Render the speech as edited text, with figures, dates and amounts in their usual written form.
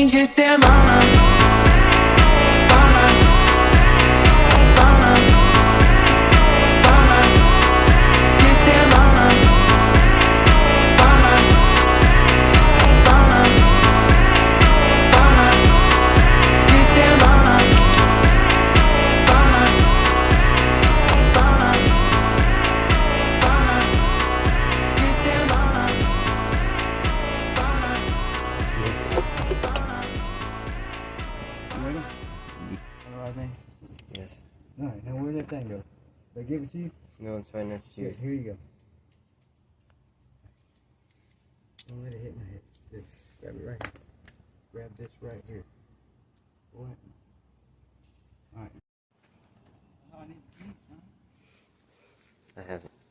de semana. Yes. Alright, now where'd that thing go? Did I give it to you? No, it's right next to you. Here you go. Don't let it hit my head. Just grab it right here. Grab this right here. What? Alright. Oh, I need to eat, son. I haven't.